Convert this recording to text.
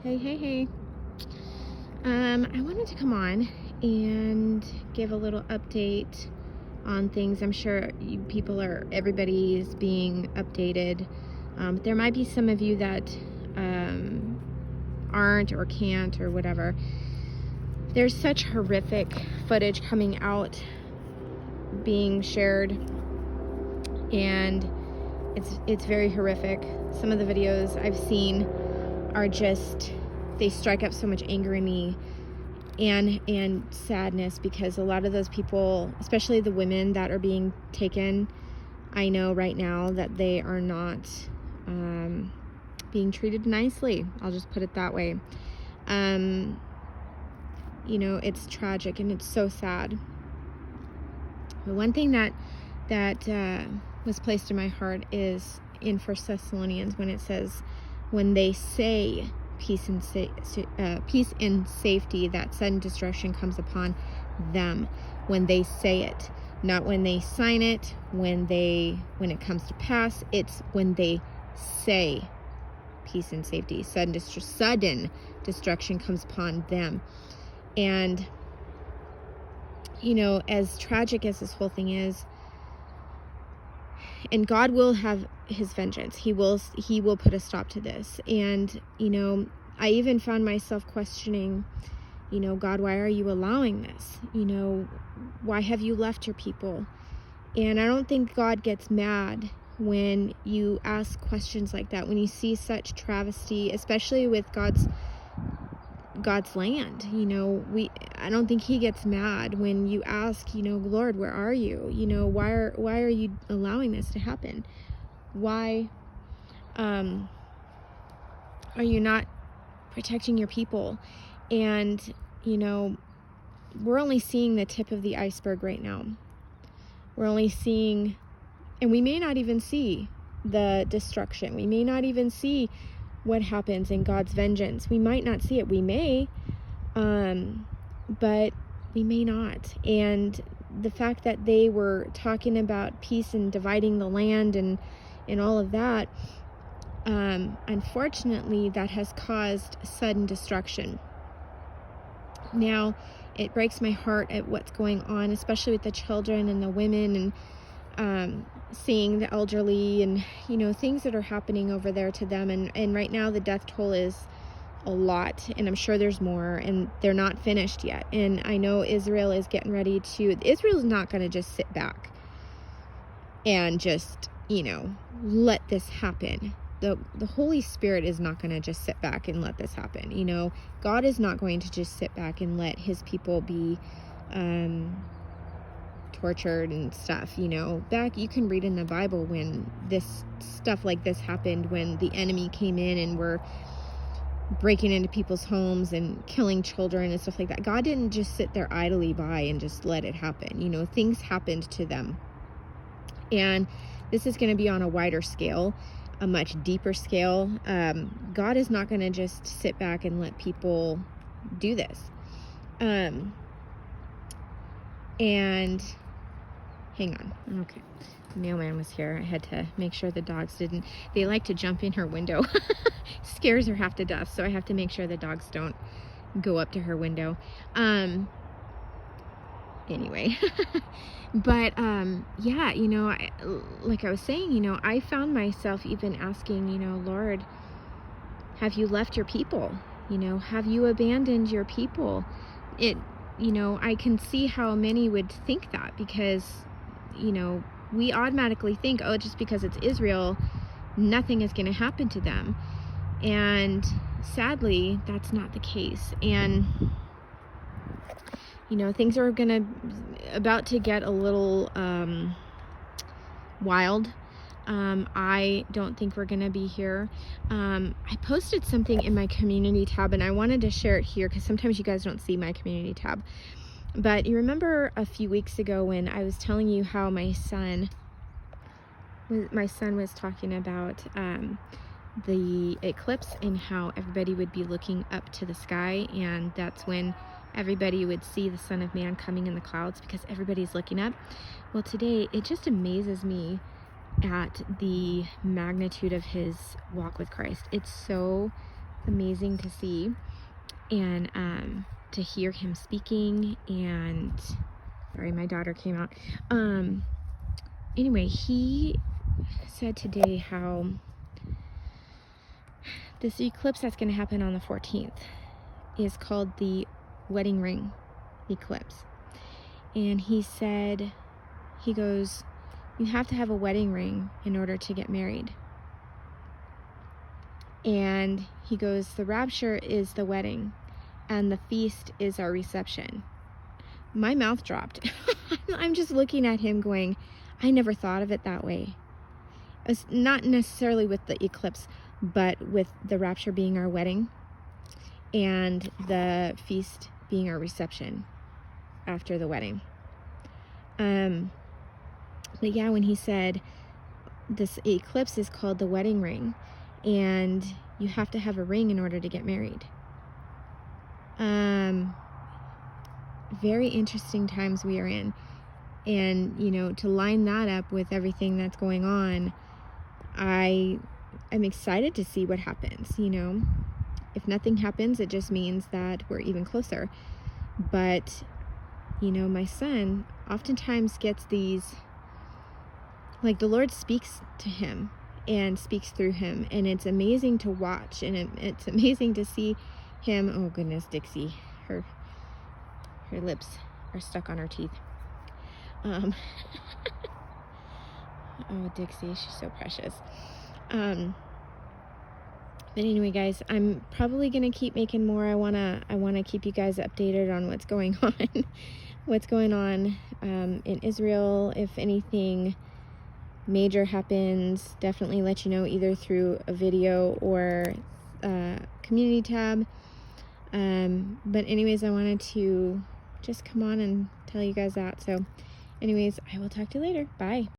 Hey. I wanted to come on and give a little update on things. I'm sure everybody is being updated. There might be some of you that aren't or can't or whatever. There's such horrific footage coming out being shared, and it's very horrific. Some of the videos I've seen are just, they strike up so much anger in me and sadness, because a lot of those people, especially the women that are being taken, I know right now that they are not being treated nicely. I'll just put it that way. It's tragic and it's so sad. But one thing that was placed in my heart is in 1 Thessalonians, when it says, when they say peace and safety, that sudden destruction comes upon them. When they say it, not when they sign it, when it comes to pass. It's when they say peace and safety, sudden destruction comes upon them. And as tragic as this whole thing is, and God will have his vengeance. He will put a stop to this. And, I even found myself questioning, God, why are you allowing this? Why have you left your people? And I don't think God gets mad when you ask questions like that, when you see such travesty, especially with God's land. I don't think he gets mad when you ask, Lord, where are you? Why are you allowing this to happen? Why are you not protecting your people? And we're only seeing the tip of the iceberg right now. We're only seeing, and we may not even see the destruction. We may not even see what happens in God's vengeance. We might not see it. We may, but we may not. And the fact that they were talking about peace and dividing the land and all of that, unfortunately, that has caused sudden destruction. Now, it breaks my heart at what's going on, especially with the children and the women, and seeing the elderly, and things that are happening over there to them. And right now the death toll is a lot, and I'm sure there's more, and they're not finished yet. And I know Israel is getting ready to, Israel's not going to just sit back and just let this happen. The Holy Spirit is not going to just sit back and let this happen. God is not going to just sit back and let his people be tortured and stuff. Back, you can read in the Bible when this stuff like this happened, when the enemy came in and were breaking into people's homes and killing children and stuff like that. God didn't just sit there idly by and just let it happen. Things happened to them. And this is going to be on a wider scale, a much deeper scale. God is not going to just sit back and let people do this. And hang on. Okay. The mailman was here. I had to make sure the dogs they like to jump in her window. Scares her half to death. So I have to make sure the dogs don't go up to her window. Anyway, but, yeah, like I was saying, I found myself even asking, Lord, have you left your people? Have you abandoned your people? I can see how many would think that, because, we automatically think, oh, just because it's Israel, nothing is going to happen to them. And sadly, that's not the case. And things are about to get a little wild. I don't think we're gonna be here. I posted something in my community tab, and I wanted to share it here because sometimes you guys don't see my community tab. But you remember a few weeks ago when I was telling you how my son was talking about the eclipse and how everybody would be looking up to the sky, and that's when everybody would see the Son of Man coming in the clouds, because everybody's looking up. Well, today, it just amazes me at the magnitude of his walk with Christ. It's so amazing to see, and to hear him speaking. And sorry, my daughter came out. Anyway, he said today how this eclipse that's going to happen on the 14th is called the wedding ring eclipse. And he said, he goes, you have to have a wedding ring in order to get married. And he goes, the rapture is the wedding, and the feast is our reception. My mouth dropped. I'm just looking at him going, I never thought of it that way. It's not necessarily with the eclipse, but with the rapture being our wedding and the feast being our reception after the wedding. But yeah, when he said this eclipse is called the wedding ring, and you have to have a ring in order to get married. Very interesting times we are in. And, you know, to line that up with everything that's going on, I'm excited to see what happens, you know. If nothing happens, it just means that we're even closer. But, you know, my son oftentimes gets these, like, the Lord speaks to him and speaks through him, and it's amazing to watch, and it's amazing to see him. Oh goodness, Dixie, her lips are stuck on her teeth. Oh, Dixie, she's so precious. But anyway, guys, I'm probably gonna keep making more. I wanna keep you guys updated on what's going on, in Israel. If anything major happens, definitely let you know, either through a video or community tab. But anyways, I wanted to just come on and tell you guys that. So anyways, I will talk to you later. Bye.